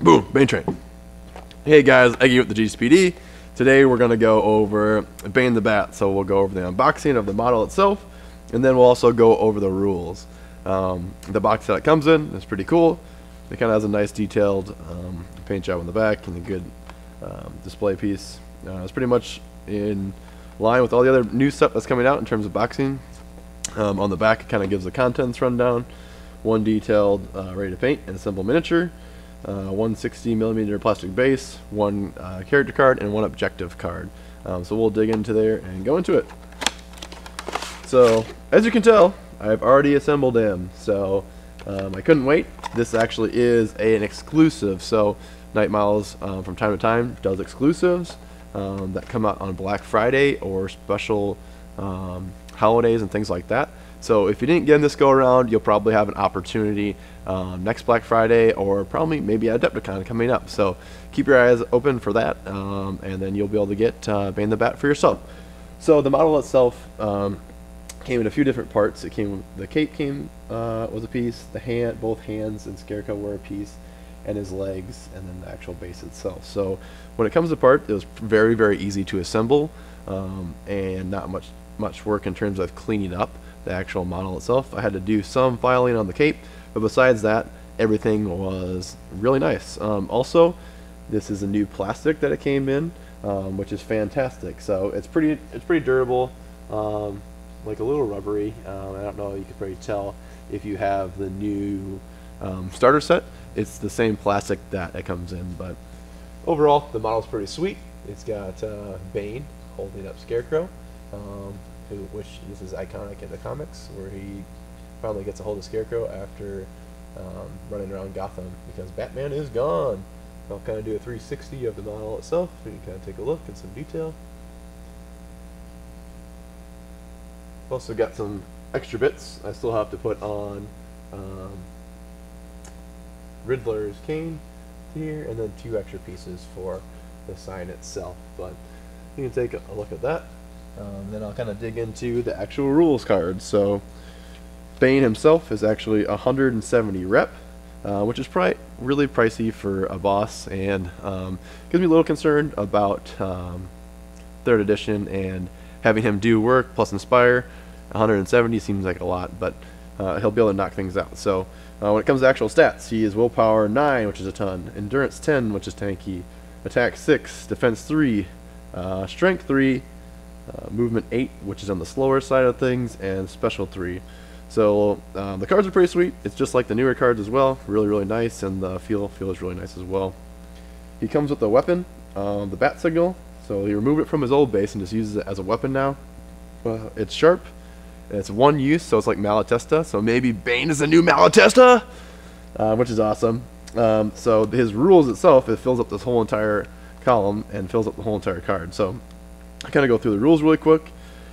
Boom, Bane Train. Hey guys, Eggy with the GCPD. Today we're going to go over Bane the Bat. So we'll go over the unboxing of the model itself, and then we'll also go over the rules. The box that it comes in is pretty cool. It kind of has a nice detailed paint job on the back and a good display piece. It's pretty much in line with all the other new stuff that's coming out in terms of boxing. On the back it kind of gives the contents rundown, one detailed ready to paint and assemble miniature, one 60mm plastic base, one character card, and one objective card. So we'll dig into there and go into it. So as you can tell, I've already assembled him, so I couldn't wait. This actually is an exclusive, so Night Miles from time to time does exclusives that come out on Black Friday or special holidays and things like that. So if you didn't get in this go around, you'll probably have an opportunity next Black Friday, or probably maybe Adepticon coming up. So keep your eyes open for that, and then you'll be able to get Bane the Bat for yourself. So the model itself came in a few different parts. The cape was a piece, both hands and Scarecrow were a piece, and his legs, and then the actual base itself. So when it comes apart, it was very, very easy to assemble, and not much work in terms of cleaning up the actual model itself. I had to do some filing on the cape, but besides that, everything was really nice. Also, this is a new plastic that it came in, which is fantastic. So it's pretty durable, like a little rubbery. I don't know, you could probably tell if you have the new starter set. It's the same plastic that it comes in, but overall the model's pretty sweet. It's got Bane holding up Scarecrow, which this is iconic in the comics, where he finally gets a hold of Scarecrow after running around Gotham because Batman is gone. I'll kind of do a 360 of the model itself, so you can kind of take a look at some detail. Also got some extra bits I still have to put on Riddler's cane here, and then 2 extra pieces for the sign itself, but you can take a look at that. Then I'll kind of dig into the actual rules card. So Bane himself is actually 170 rep, which is probably really pricey for a boss, and gives me a little concern about 3rd edition and having him do work plus inspire. 170 seems like a lot, but he'll be able to knock things out. So when it comes to actual stats, he is willpower 9, which is a ton, endurance 10, which is tanky, attack 6, defense 3, strength 3, movement 8, which is on the slower side of things, and special 3. So the cards are pretty sweet. It's just like the newer cards as well. Really, really nice, and the feel is really nice as well. He comes with a weapon, the bat signal. So he removed it from his old base and just uses it as a weapon now. It's sharp. It's one use, so it's like Malatesta. So maybe Bane is the new Malatesta, which is awesome. So his rules itself, it fills up this whole entire column and fills up the whole entire card. So I kind of go through the rules really quick.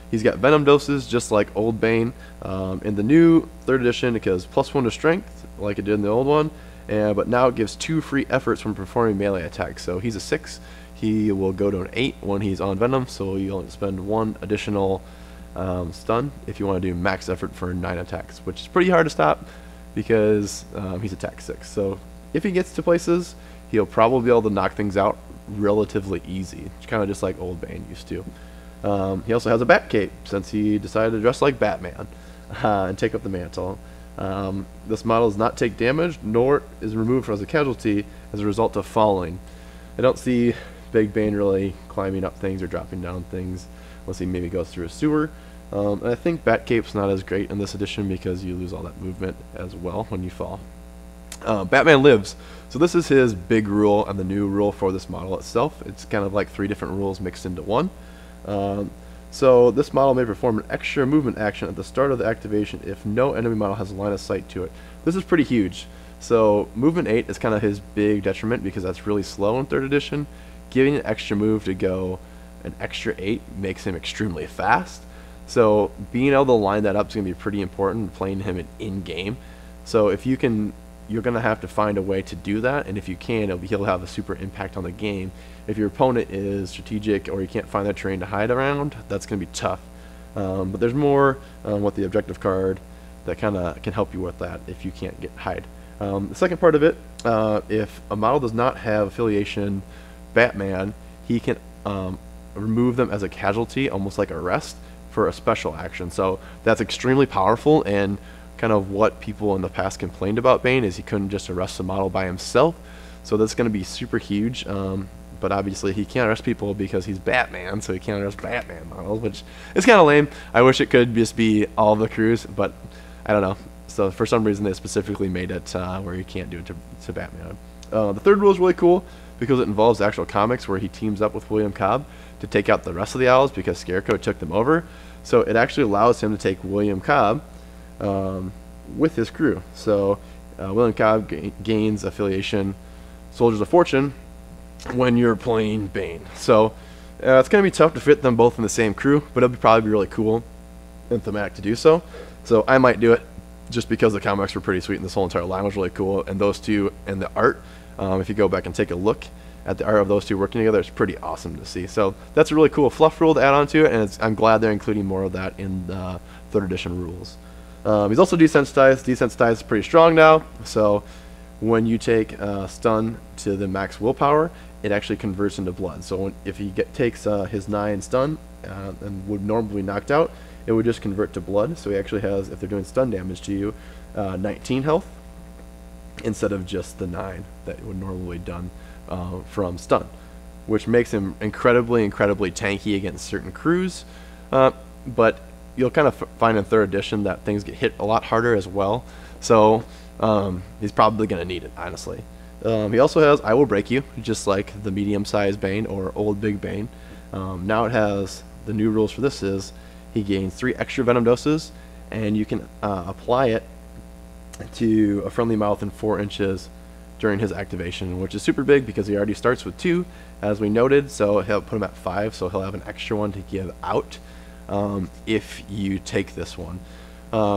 He's got venom doses just like old Bane. In the new 3rd edition, it gives +1 to strength like it did in the old one, but now it gives 2 free efforts from performing melee attacks. So he's a 6. He will go to an 8 when he's on venom, so you only spend 1 additional stun if you want to do max effort for 9 attacks, which is pretty hard to stop because he's attack 6. So if he gets to places, he'll probably be able to knock things out relatively easy. It's kind of just like old Bane used to. He also has a bat cape since he decided to dress like Batman and take up the mantle. This model does not take damage, nor is removed as a casualty as a result of falling. I don't see Big Bane really climbing up things or dropping down things unless he maybe goes through a sewer. And I think bat cape's not as great in this edition because you lose all that movement as well when you fall. Batman lives. So this is his big rule and the new rule for this model itself. It's kind of like 3 different rules mixed into one. So this model may perform an extra movement action at the start of the activation if no enemy model has a line of sight to it. This is pretty huge. So movement 8 is kind of his big detriment because that's really slow in 3rd edition. Giving an extra move to go an extra 8 makes him extremely fast. So being able to line that up is going to be pretty important, playing him in-game. So if you can, you're going to have to find a way to do that, and if you can, he'll have a super impact on the game. If your opponent is strategic or you can't find that terrain to hide around, that's going to be tough. But there's more with the objective card that kind of can help you with that if you can't hide. The second part of it, if a model does not have affiliation Batman, he can remove them as a casualty, almost like arrest, for a special action. So that's extremely powerful, and kind of what people in the past complained about Bane is he couldn't just arrest the model by himself. So that's going to be super huge. But obviously he can't arrest people because he's Batman, so he can't arrest Batman models, which is kind of lame. I wish it could just be all the crews, but I don't know. So for some reason they specifically made it where you can't do it to Batman. The third rule is really cool because it involves actual comics where he teams up with William Cobb to take out the rest of the Owls because Scarecrow took them over. So it actually allows him to take William Cobb with his crew. So William Cobb gains affiliation Soldiers of Fortune when you're playing Bane. So it's going to be tough to fit them both in the same crew, but it'll probably be really cool and thematic to do so. So I might do it just because the comics were pretty sweet and this whole entire line was really cool. And those two and the art, if you go back and take a look at the art of those two working together, it's pretty awesome to see. So that's a really cool fluff rule to add on to it, and I'm glad they're including more of that in the 3rd edition rules. He's also desensitized. Desensitized is pretty strong now, so when you take stun to the max willpower, it actually converts into blood. So if he takes his 9 stun and would normally be knocked out, it would just convert to blood. So he actually has, if they're doing stun damage to you, 19 health instead of just the 9 that would normally be done from stun, which makes him incredibly tanky against certain crews. But you'll kind of find in 3rd edition that things get hit a lot harder as well. So he's probably going to need it, honestly. He also has I Will Break You, just like the medium-sized Bane or old Big Bane. Now it has, the new rules for this is he gains 3 extra venom doses, and you can apply it to a friendly mouth in 4 inches during his activation, which is super big because he already starts with 2, as we noted, so he'll put him at 5, so he'll have an extra one to give out if you take this one.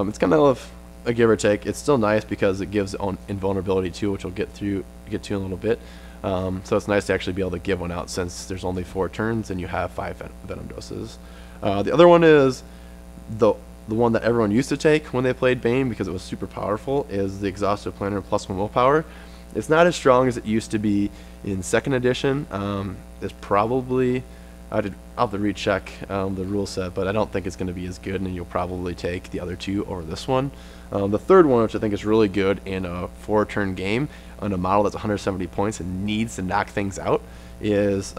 It's kind of a give or take. It's still nice because it gives invulnerability too, which we'll get to in a little bit. So it's nice to actually be able to give one out since there's only 4 turns and you have 5 venom doses. The other one is the one that everyone used to take when they played Bane because it was super powerful, is the Exhaustive Planner +1 willpower. It's not as strong as it used to be in 2nd edition. It's probably, I'll have to recheck the rule set, but I don't think it's going to be as good, and you'll probably take the other 2 over this one. The third one, which I think is really good in a 4-turn game on a model that's 170 points and needs to knock things out, is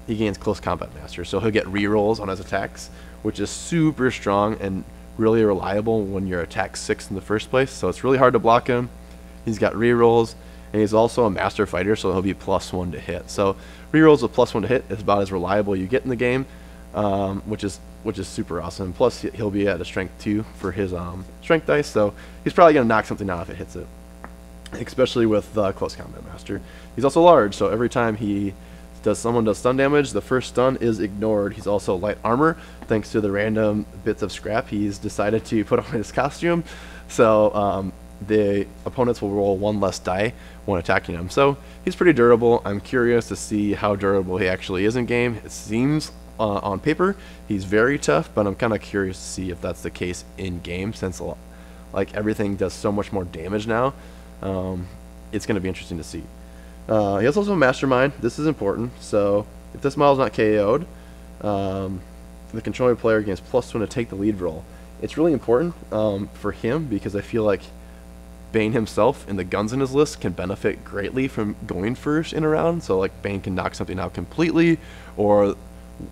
he gains Close Combat Master. So he'll get rerolls on his attacks, which is super strong and really reliable when your attack 6 in the first place. So it's really hard to block him. He's got rerolls, and he's also a master fighter, so he'll be +1 to hit. So rerolls with +1 to hit is about as reliable you get in the game, which is super awesome. Plus he'll be at a strength 2 for his strength dice, so he's probably gonna knock something out if it hits it, especially with Close Combat Master. He's also large, so every time someone does stun damage, the first stun is ignored. He's also light armor thanks to the random bits of scrap he's decided to put on his costume. So the opponents will roll 1 less die when attacking him. So he's pretty durable. I'm curious to see how durable he actually is in game. It seems on paper he's very tough, but I'm kind of curious to see if that's the case in game, since like everything does so much more damage now. It's going to be interesting to see. He has also a Mastermind. This is important. So if this model's not KO'd, the controlling player gains +1 to take the lead roll. It's really important for him because I feel like Bane himself and the guns in his list can benefit greatly from going first in a round. So like Bane can knock something out completely, or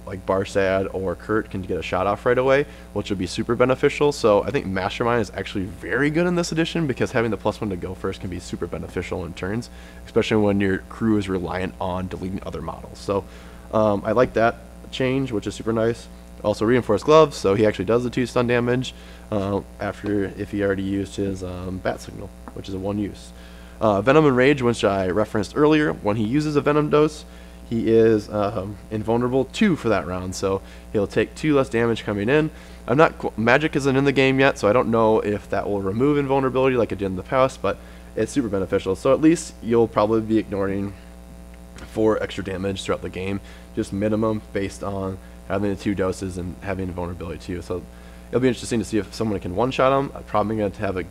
like Barsad or Kurt can get a shot off right away, which would be super beneficial. So I think Mastermind is actually very good in this edition because having the +1 to go first can be super beneficial in turns, especially when your crew is reliant on deleting other models. So I like that change, which is super nice. Also reinforced gloves, so he actually does the 2 stun damage if he already used his bat signal, which is a 1 use. Venom and Rage, which I referenced earlier, when he uses a venom dose, he is invulnerable 2 for that round, so he'll take 2 less damage coming in. Magic isn't in the game yet, so I don't know if that will remove invulnerability like it did in the past, but it's super beneficial. So at least you'll probably be ignoring 4 extra damage throughout the game, just minimum based on having the 2 doses and having invulnerability too. So it'll be interesting to see if someone can one-shot him. I'm probably going to have a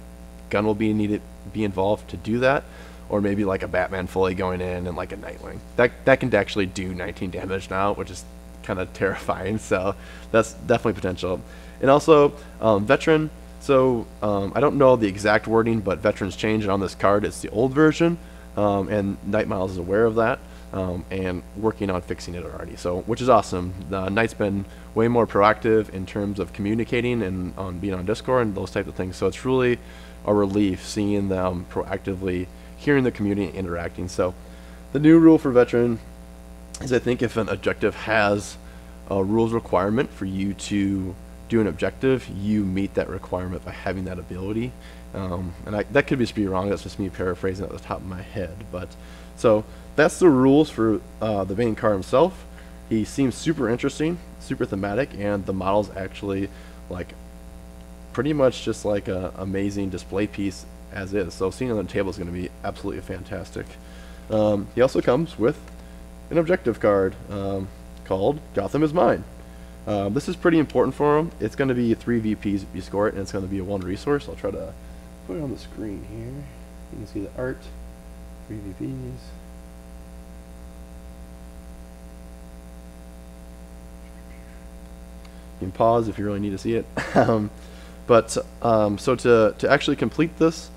gun will be involved to do that, or maybe like a Batman fully going in and like a Nightwing. That can actually do 19 damage now, which is kind of terrifying. So that's definitely potential. And also veteran. So I don't know the exact wording, but veterans change, and on this card it's the old version, and Night Miles is aware of that and working on fixing it already. So which is awesome. Knight's been way more proactive in terms of communicating and on being on Discord and those types of things. So it's really a relief seeing them proactively hearing the community and interacting. So the new rule for veteran is, I think if an objective has a rules requirement for you to do an objective, you meet that requirement by having that ability. And that could just be wrong. That's just me paraphrasing at the top of my head. But so that's the rules for the Bane card himself. He seems super interesting, super thematic, and the model's actually like pretty much just like a amazing display piece as is. So seeing it on the table is going to be absolutely fantastic. He also comes with an objective card called Gotham is Mine. This is pretty important for him. It's going to be 3 VPs if you score it, and it's going to be a 1 resource. I'll try to put it on the screen here. You can see the art. 3 VPs. You can pause if you really need to see it. So to actually complete this,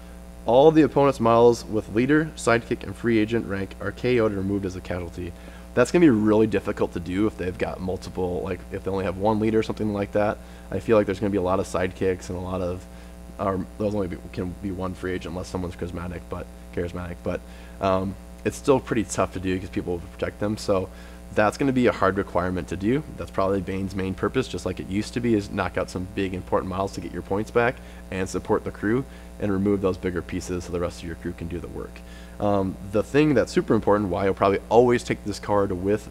all the opponent's models with leader, sidekick, and free agent rank are KO'd and removed as a casualty. That's going to be really difficult to do if they've got multiple, like if they only have 1 leader or something like that. I feel like there's going to be a lot of sidekicks and a lot of, those only can be 1 free agent unless someone's charismatic, but it's still pretty tough to do because people will protect them. So that's going to be a hard requirement to do. That's probably Bane's main purpose, just like it used to be, is knock out some big important models to get your points back and support the crew and remove those bigger pieces so the rest of your crew can do the work. The thing that's super important, why you'll probably always take this card with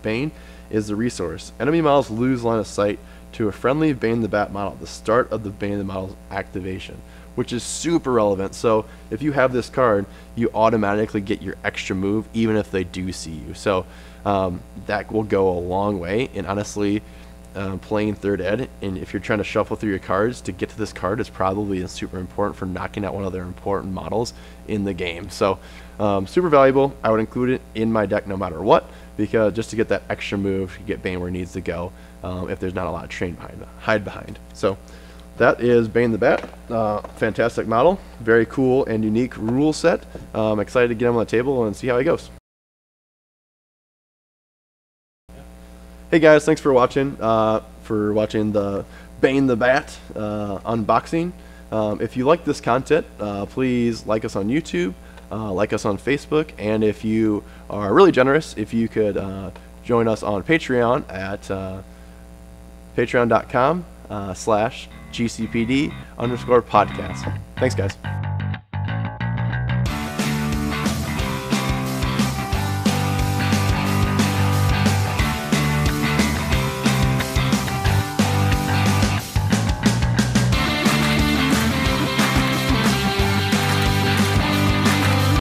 Bane, is the resource. Enemy models lose line of sight to a friendly Bane the Bat model at the start of the Bane the model's activation, which is super relevant. So if you have this card, you automatically get your extra move even if they do see you. So that will go a long way. And honestly, playing 3rd ed, and if you're trying to shuffle through your cards to get to this card, is probably super important for knocking out one of their important models in the game. So super valuable. I would include it in my deck no matter what, because just to get that extra move, you get Bane where it needs to go if there's not a lot of train hide behind. So that is Bane the Bat. Fantastic model, very cool and unique rule set. I'm excited to get him on the table and see how he goes. Hey guys, thanks for watching the Bane the Bat unboxing. If you like this content, please like us on YouTube, like us on Facebook, and if you are really generous, if you could join us on Patreon at patreon.com/GCPD_podcast. Thanks guys.